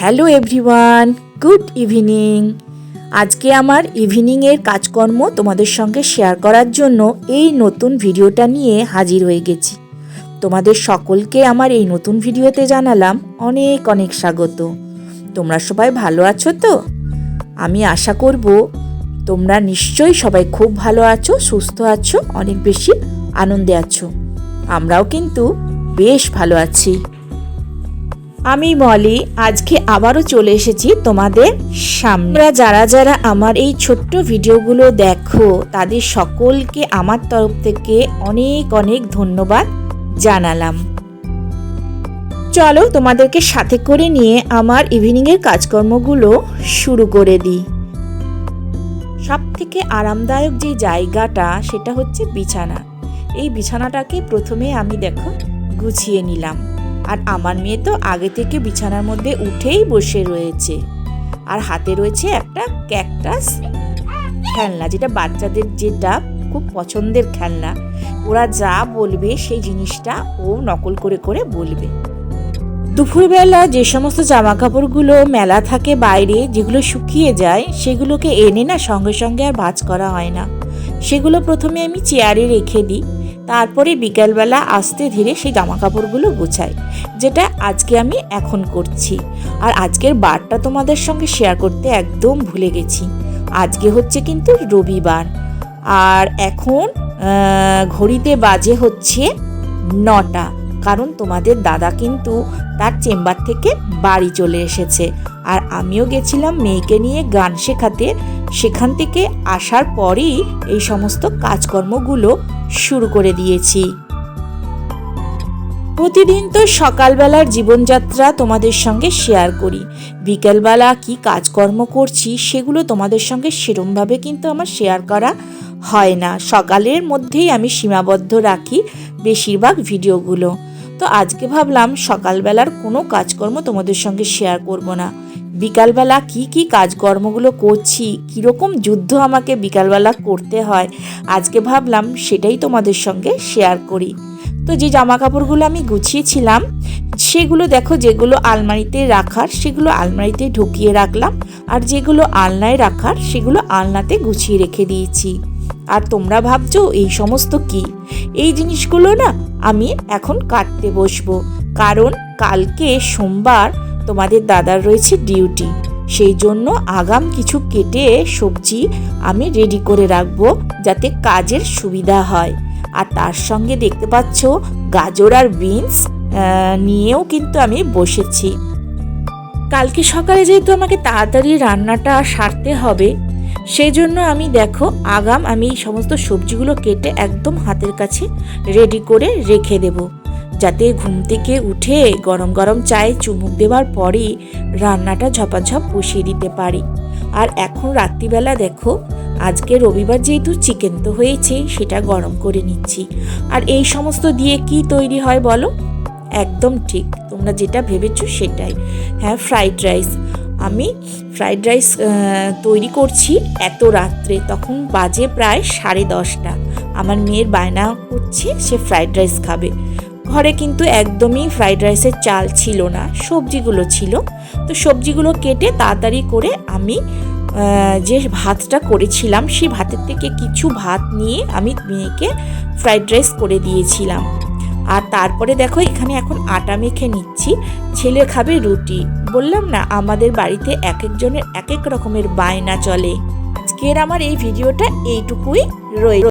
Hello everyone, good evening. আজকে আমার ইভিনিংয়ের কাজকর্ম তোমাদের সঙ্গে শেয়ার করার জন্য এই নতুন ভিডিওটা নিয়ে হাজির হয়ে গেছি। তোমাদের সকলকে আমার এই নতুন ভিডিওতে জানালাম অনেক অনেক স্বাগত। তোমরা সবাই ভালো আছো তো? আমি আশা করব তোমরা নিশ্চয়ই সবাই খুব ভালো আছো, সুস্থ আছো, অনেক বেশি আনন্দে আছো। আমরাও কিন্তু বেশ ভালো আছি। আমি মলি আজকে আবারও চলে এসেছি তোমাদের সামনে। যারা যারা আমার এই ছোট্ট ভিডিওগুলো দেখো তাদের সকলকে আমার তরফ থেকে অনেক অনেক ধন্যবাদ জানালাম। চলো তোমাদেরকে সাথে করে নিয়ে আমার ইভিনিংয়ের কাজকর্মগুলো শুরু করে দিই। সব থেকে আরামদায়ক যে জায়গাটা সেটা হচ্ছে বিছানা। এই বিছানাটাকে প্রথমে আমি দেখো গুছিয়ে নিলাম। আর আমার মেয়ে তো আগে থেকে বিছানার মধ্যে উঠেই বসে রয়েছে, আর হাতে রয়েছে একটা ক্যাকটাস খেলনা, যেটা বাচ্চাদের যেটা খুব পছন্দের খেলনা। ওরা যা বলবে সেই জিনিসটা ও নকল করে করে বলবে। দুপুরবেলা যে সমস্ত জামা কাপড়গুলো মেলা থাকে বাইরে, যেগুলো শুকিয়ে যায়, সেগুলোকে এনে না সঙ্গে সঙ্গে আর ভাঁজ করা হয় না। সেগুলো প্রথমে আমি চেয়ারে রেখে দিই, তারপরে বিকালবেলা আস্তে ধীরে সেই জামা কাপড়গুলো গোছাই, যেটা আজকে আমি এখন করছি। আর আজকের বারটা তোমাদের সঙ্গে শেয়ার করতে একদম ভুলে গেছি। আজকে হচ্ছে কিন্তু রবিবার, আর এখন ঘড়িতে বাজে হচ্ছে 9টা, কারণ তোমাদের দাদা কিন্তু তার চেম্বার থেকে বাড়ি চলে এসেছে। আর আমিও গেছিলাম মেয়েকে নিয়ে গান শেখাতে। সেখান থেকে আসার পরেই এই সমস্ত কাজকর্মগুলো শুরু করে দিয়েছি। প্রতিদিন তো সকালবেলার জীবনযাত্রা তোমাদের সঙ্গে শেয়ার করি, বিকেলবেলা কি কাজকর্ম করছি সেগুলো তোমাদের সঙ্গে সেরমভাবে কিন্তু আমার শেয়ার করা হয় না। সকালের মধ্যেই আমি সীমাবদ্ধ রাখি বেশিরভাগ ভিডিওগুলো। তো আজকে ভাবলাম সকালবেলার কোনো কাজকর্ম তোমাদের সঙ্গে শেয়ার করব না। বিকালবেলা কি কি কাজকর্মগুলো করছি, কীরকম যুদ্ধ আমাকে বিকালবেলা করতে হয়, আজকে ভাবলাম সেটাই তোমাদের সঙ্গে শেয়ার করি। তো যে জামা কাপড়গুলো আমি গুছিয়েছিলাম সেগুলো দেখো, যেগুলো আলমারিতে রাখার সেগুলো আলমারিতে ঢুকিয়ে রাখলাম, আর যেগুলো আলনায় রাখার সেগুলো আলনাতে গুছিয়ে রেখে দিয়েছি। আর তোমরা ভাবছো এই সমস্ত কি? এই জিনিসগুলো না আমি এখন কাটতে বসবো, কারণ কালকে সোমবার তোমাদের দাদার রয়েছে ডিউটি। সেই জন্য আগাম কিছু কেটে সবজি আমি রেডি করে রাখবো, যাতে কাজের সুবিধা হয়। আর তার সঙ্গে দেখতে পাচ্ছ গাজর আর বিনস নিয়েও কিন্তু আমি বসেছি। কালকে সকালে যেহেতু আমাকে তাড়াতাড়ি রান্নাটা সারতে হবে, সেই জন্য আমি দেখো আগাম আমি এই সমস্ত সবজিগুলো কেটে একদম হাতের কাছে রেডি করে রেখে দেব, যাতে ঘুম থেকে উঠে গরম গরম চায়ে চুমুক দেওয়ার পরেই রান্নাটা ঝপাঝপ বসিয়ে দিতে পারি। আর এখন রাত্রিবেলা দেখো, আজকে রবিবার যেহেতু চিকেন তো হয়েছে, সেটা গরম করে নিচ্ছি। আর এই সমস্ত দিয়ে কি তৈরি হয় বলো? একদম ঠিক, তোমরা যেটা ভেবেছো সেটাই। হ্যাঁ, ফ্রাইড রাইস। আমি ফ্রাইড রাইস তৈরি করছি এত রাত্রে, তখন বাজে প্রায় 10:30। আমার মেয়ের বায়না করছে সে ফ্রাইড রাইস খাবে। ঘরে কিন্তু একদমই ফ্রাইড রাইসের চাল ছিল না, সবজিগুলো ছিল। তো সবজিগুলো কেটে তাড়াতাড়ি করে আমি যে ভাতটা করেছিলাম সেই ভাতের থেকে কিছু ভাত নিয়ে আমি মেয়েকে ফ্রাইড রাইস করে দিয়েছিলাম। আর তারপরে দেখো এখানে এখন আটা মেখে নিচ্ছি। ছেলে খাবে রুটি। বললাম না, আমাদের বাড়িতে এক একজনের এক এক রকমের বায়না চলে। আজকের আমার এই ভিডিওটা এইটুকুই রইল।